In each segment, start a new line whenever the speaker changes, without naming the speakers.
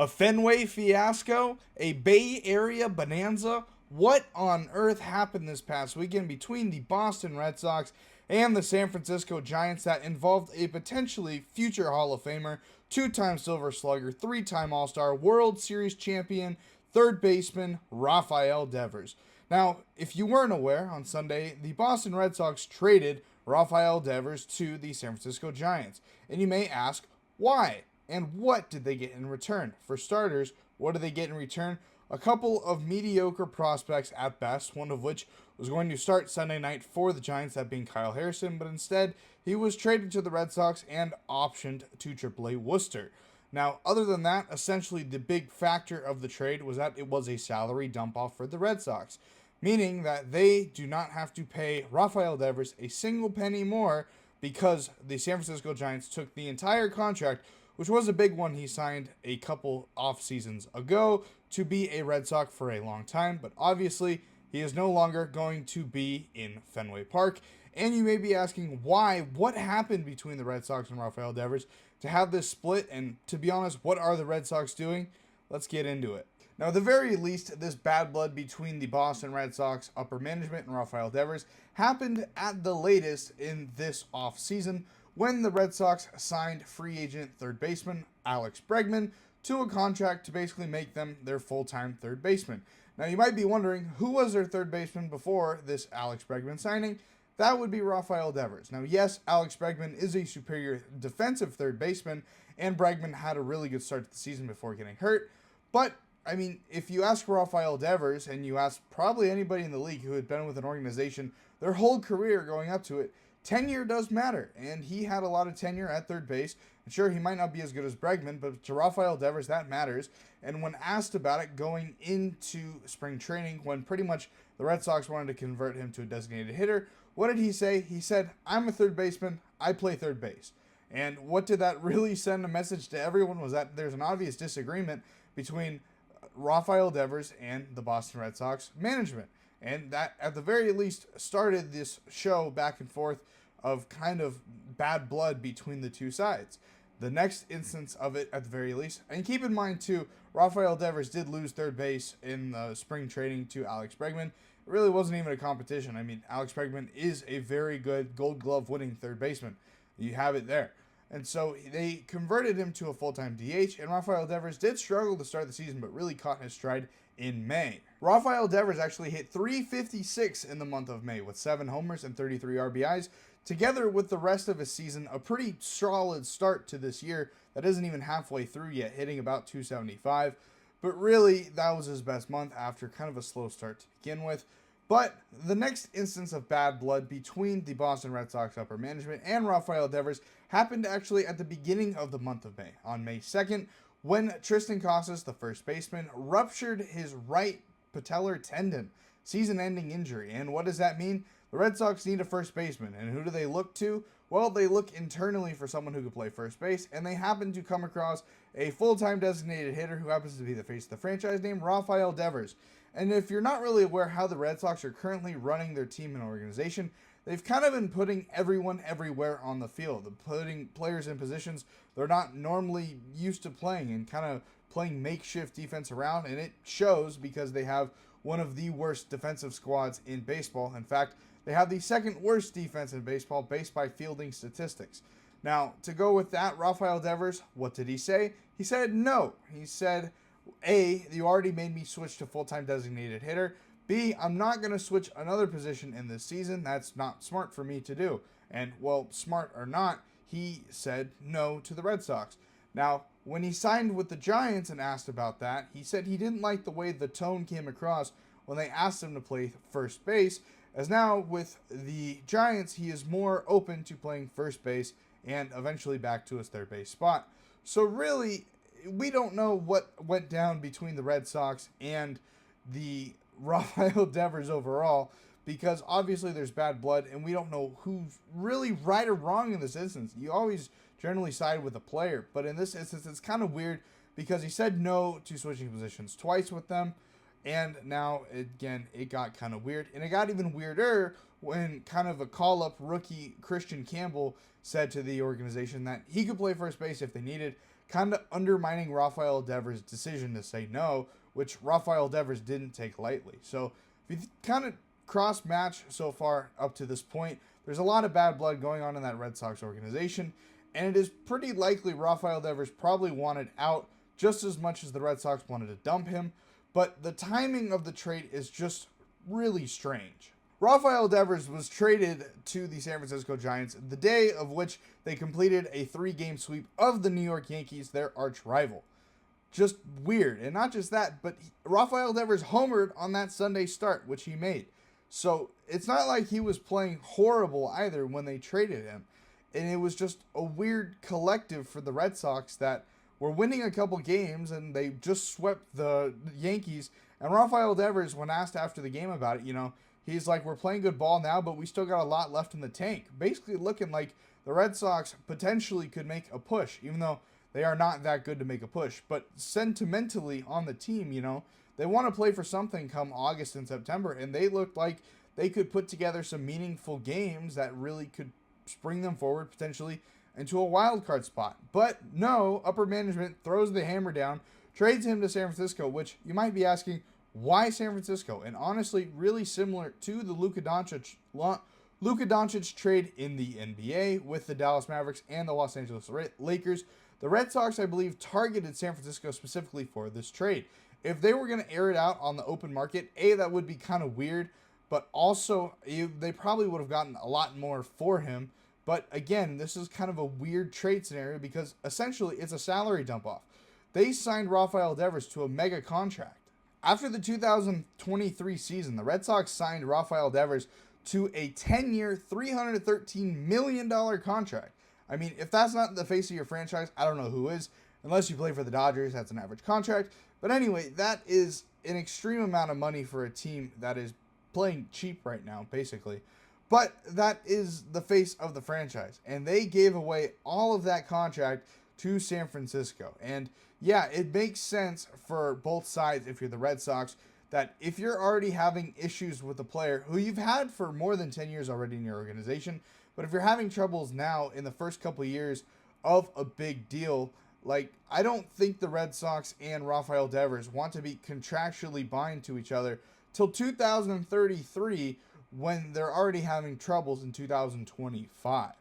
A Fenway fiasco? A Bay Area bonanza? What on earth happened this past weekend between the Boston Red Sox and the San Francisco Giants that involved a potentially future Hall of Famer, two-time Silver Slugger, three-time All-Star, World Series champion, third baseman Rafael Devers? Now, if you weren't aware, on Sunday, the Boston Red Sox traded Rafael Devers to the San Francisco Giants. And you may ask, why? And what did they get in return? For starters, what did they get in return? A couple of mediocre prospects at best, one of which was going to start Sunday night for the Giants, that being Kyle Harrison, but instead he was traded to the Red Sox and optioned to AAA Worcester. Now, other than that, essentially the big factor of the trade was that it was a salary dump off for the Red Sox, meaning that they do not have to pay Rafael Devers a single penny more because the San Francisco Giants took the entire contract, which was a big one. He signed a couple off seasons ago to be a Red Sox for a long time, but obviously he is no longer going to be in Fenway Park. And you may be asking why, what happened between the Red Sox and Rafael Devers to have this split, and to be honest, what are the Red Sox doing? Let's get into it. Now, at the very least, this bad blood between the Boston Red Sox upper management and Rafael Devers happened at the latest in this offseason when the Red Sox signed free agent third baseman Alex Bregman to a contract to basically make them their full-time third baseman. Now, you might be wondering, who was their third baseman before this Alex Bregman signing? That would be Rafael Devers. Now, yes, Alex Bregman is a superior defensive third baseman, and Bregman had a really good start to the season before getting hurt, but I mean, if you ask Rafael Devers, and you ask probably anybody in the league who had been with an organization their whole career going up to it, tenure does matter, and he had a lot of tenure at third base. And sure, he might not be as good as Bregman, but to Rafael Devers, that matters. And when asked about it going into spring training, when pretty much the Red Sox wanted to convert him to a designated hitter, what did he say? He said, "I'm a third baseman, I play third base." And what did that really send a message to everyone was that there's an obvious disagreement between Rafael Devers and the Boston Red Sox management. And that, at the very least, started this show back and forth of kind of bad blood between the two sides. The next instance of it, at the very least, and keep in mind, too, Rafael Devers did lose third base in the spring training to Alex Bregman. It really wasn't even a competition. I mean, Alex Bregman is a very good Gold Glove winning third baseman. You have it there. And so they converted him to a full-time DH, and Rafael Devers did struggle to start the season, but really caught his stride in May. Rafael Devers actually hit .356 in the month of May with 7 homers and 33 RBIs. Together with the rest of his season, a pretty solid start to this year that isn't even halfway through yet, hitting about .275. But really, that was his best month after kind of a slow start to begin with. But the next instance of bad blood between the Boston Red Sox upper management and Rafael Devers happened actually at the beginning of the month of May, on May 2nd, when Tristan Casas, the first baseman, ruptured his right patellar tendon, season-ending injury. And what does that mean? The Red Sox need a first baseman, and who do they look to? Well, they look internally for someone who could play first base, and they happen to come across a full-time designated hitter who happens to be the face of the franchise, named Rafael Devers. And if you're not really aware how the Red Sox are currently running their team and organization, they've kind of been putting everyone everywhere on the field, putting players in positions they're not normally used to playing and kind of playing makeshift defense around, and it shows because they have one of the worst defensive squads in baseball. In fact, they have the second worst defense in baseball based by fielding statistics. Now, to go with that, Rafael Devers, what did he say? He said no. He said, A, you already made me switch to full-time designated hitter. B, I'm not going to switch another position in this season. That's not smart for me to do. And, well, smart or not, he said no to the Red Sox. Now, when he signed with the Giants and asked about that, he said he didn't like the way the tone came across when they asked him to play first base, as now with the Giants, he is more open to playing first base and eventually back to his third base spot. So really, we don't know what went down between the Red Sox and the Rafael Devers overall, because obviously there's bad blood and we don't know who's really right or wrong in this instance. You always generally side with the player, but in this instance it's kind of weird because he said no to switching positions twice with them, and now again it got kind of weird, and it got even weirder when kind of a call-up rookie Christian Campbell said to the organization that he could play first base if they needed, kind of undermining Rafael Devers' decision to say no, which Rafael Devers didn't take lightly. So if you kind of cross match so far up to this point, there's a lot of bad blood going on in that Red Sox organization, and it is pretty likely Rafael Devers probably wanted out just as much as the Red Sox wanted to dump him, but the timing of the trade is just really strange. Rafael Devers was traded to the San Francisco Giants the day of which they completed a 3-game sweep of the New York Yankees, their arch rival. Just weird. And not just that, but Rafael Devers homered on that Sunday start, which he made. So it's not like he was playing horrible either when they traded him. And it was just a weird collective for the Red Sox that were winning a couple games and they just swept the Yankees. And Rafael Devers, when asked after the game about it, he's like, we're playing good ball now, but we still got a lot left in the tank. Basically looking like the Red Sox potentially could make a push, even though they are not that good to make a push. But sentimentally on the team, they want to play for something come August and September, and they looked like they could put together some meaningful games that really could spring them forward potentially into a wild card spot. But no, upper management throws the hammer down, trades him to San Francisco, which you might be asking, why San Francisco? And honestly, really similar to the Luka Doncic trade in the NBA with the Dallas Mavericks and the Los Angeles Lakers. The Red Sox, I believe, targeted San Francisco specifically for this trade. If they were going to air it out on the open market, that would be kind of weird, but also they probably would have gotten a lot more for him. But again, this is kind of a weird trade scenario because essentially it's a salary dump off. They signed Rafael Devers to a mega contract. After the 2023 season, the Red Sox signed Rafael Devers to a 10-year, $313 million contract. I mean, if that's not the face of your franchise, I don't know who is. Unless you play for the Dodgers, that's an average contract. But anyway, that is an extreme amount of money for a team that is playing cheap right now, basically. But that is the face of the franchise. And they gave away all of that contract to San Francisco. And yeah, it makes sense for both sides if you're the Red Sox, that if you're already having issues with a player who you've had for more than 10 years already in your organization, but if you're having troubles now in the first couple of years of a big deal, like, I don't think the Red Sox and Rafael Devers want to be contractually bind to each other till 2033 when they're already having troubles in 2025.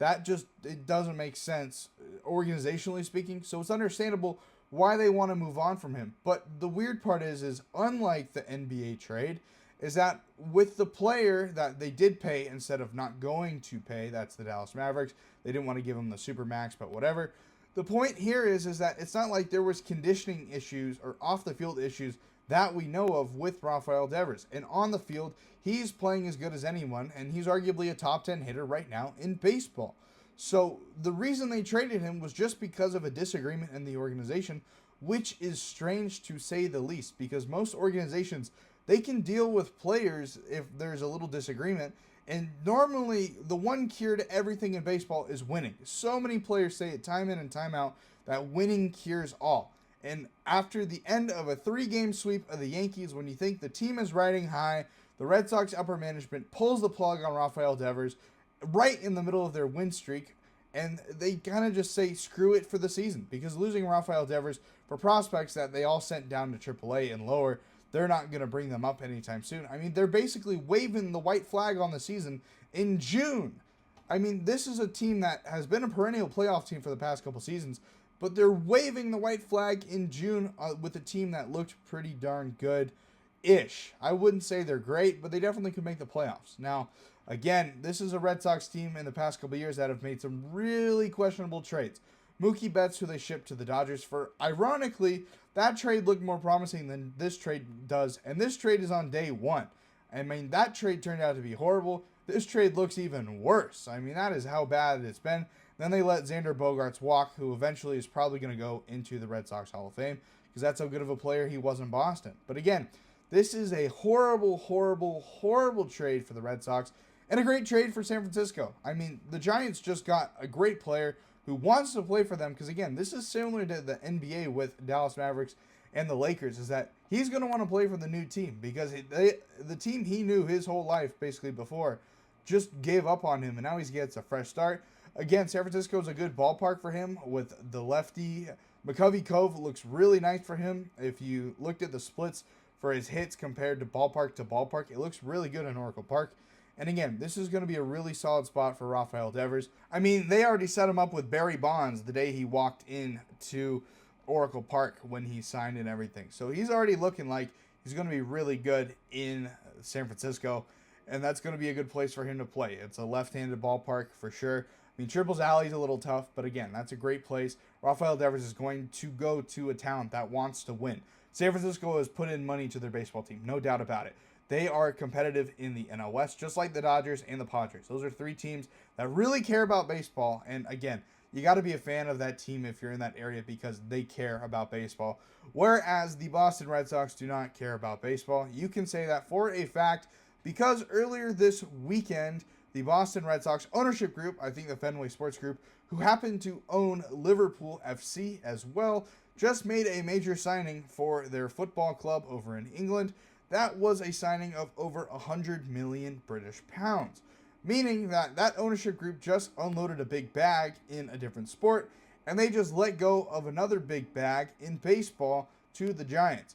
It doesn't make sense organizationally speaking. So it's understandable why they want to move on from him. But the weird part is unlike the NBA trade, is that with the player that they did pay instead of not going to pay, that's the Dallas Mavericks. They didn't want to give him the Supermax, but whatever. The point here is that it's not like there was conditioning issues or off the field issues that we know of with Rafael Devers. And on the field, he's playing as good as anyone, and he's arguably a top 10 hitter right now in baseball. So the reason they traded him was just because of a disagreement in the organization, which is strange to say the least, because most organizations, they can deal with players if there's a little disagreement. And normally, the one cure to everything in baseball is winning. So many players say it time in and time out that winning cures all. And after the end of a 3-game sweep of the Yankees, when you think the team is riding high, the Red Sox upper management pulls the plug on Rafael Devers right in the middle of their win streak, and they kind of just say screw it for the season, because losing Rafael Devers for prospects that they all sent down to AAA and lower, they're not going to bring them up anytime soon. I mean, they're basically waving the white flag on the season in June. I mean, this is a team that has been a perennial playoff team for the past couple seasons, but they're waving the white flag in June with a team that looked pretty darn good-ish. I wouldn't say they're great, but they definitely could make the playoffs. Now, again, this is a Red Sox team in the past couple years that have made some really questionable trades. Mookie Betts, who they shipped to the Dodgers for, ironically, that trade looked more promising than this trade does, and this trade is on day one. I mean, that trade turned out to be horrible. This trade looks even worse. I mean, that is how bad it's been. Then they let Xander Bogaerts walk, who eventually is probably going to go into the Red Sox Hall of Fame, because that's how good of a player he was in Boston. But again, this is a horrible, horrible, horrible trade for the Red Sox, and a great trade for San Francisco. I mean, the Giants just got a great player who wants to play for them, because again, this is similar to the NBA with Dallas Mavericks and the Lakers, is that he's going to want to play for the new team, because the team he knew his whole life basically before just gave up on him, and now he gets a fresh start. Again, San Francisco is a good ballpark for him with the lefty. McCovey Cove looks really nice for him. If you looked at the splits for his hits compared to ballpark, it looks really good in Oracle Park. And again, this is going to be a really solid spot for Rafael Devers. I mean, they already set him up with Barry Bonds the day he walked into Oracle Park when he signed and everything. So he's already looking like he's going to be really good in San Francisco, and that's going to be a good place for him to play. It's a left-handed ballpark for sure. I mean, Triples Alley is a little tough, but again, that's a great place. Rafael Devers is going to go to a town that wants to win. San Francisco has put in money to their baseball team, no doubt about it. They are competitive in the NL West, just like the Dodgers and the Padres. Those are three teams that really care about baseball. And again, you got to be a fan of that team if you're in that area because they care about baseball. Whereas the Boston Red Sox do not care about baseball. You can say that for a fact because earlier this weekend, the Boston Red Sox ownership group, I think the Fenway Sports Group, who happen to own Liverpool FC as well, just made a major signing for their football club over in England. That was a signing of over 100 million British pounds, meaning that that ownership group just unloaded a big bag in a different sport, and they just let go of another big bag in baseball to the Giants.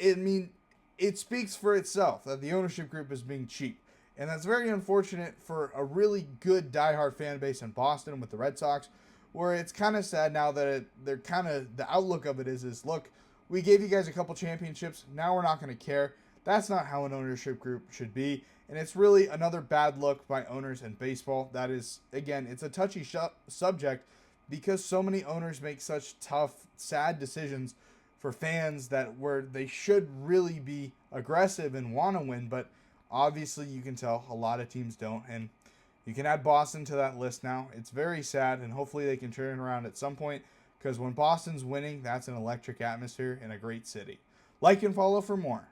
I mean, it speaks for itself that the ownership group is being cheap. And that's very unfortunate for a really good diehard fan base in Boston with the Red Sox, where it's kind of sad now that they're kind of, the outlook of it is, look, we gave you guys a couple championships, now we're not going to care. That's not how an ownership group should be. And it's really another bad look by owners in baseball. That is, again, it's a touchy subject because so many owners make such tough, sad decisions for fans that where they should really be aggressive and want to win, but obviously you can tell a lot of teams don't, and you can add Boston to that list now. It's very sad, and hopefully they can turn it around at some point, because when Boston's winning, that's an electric atmosphere in a great city. Like and follow for more.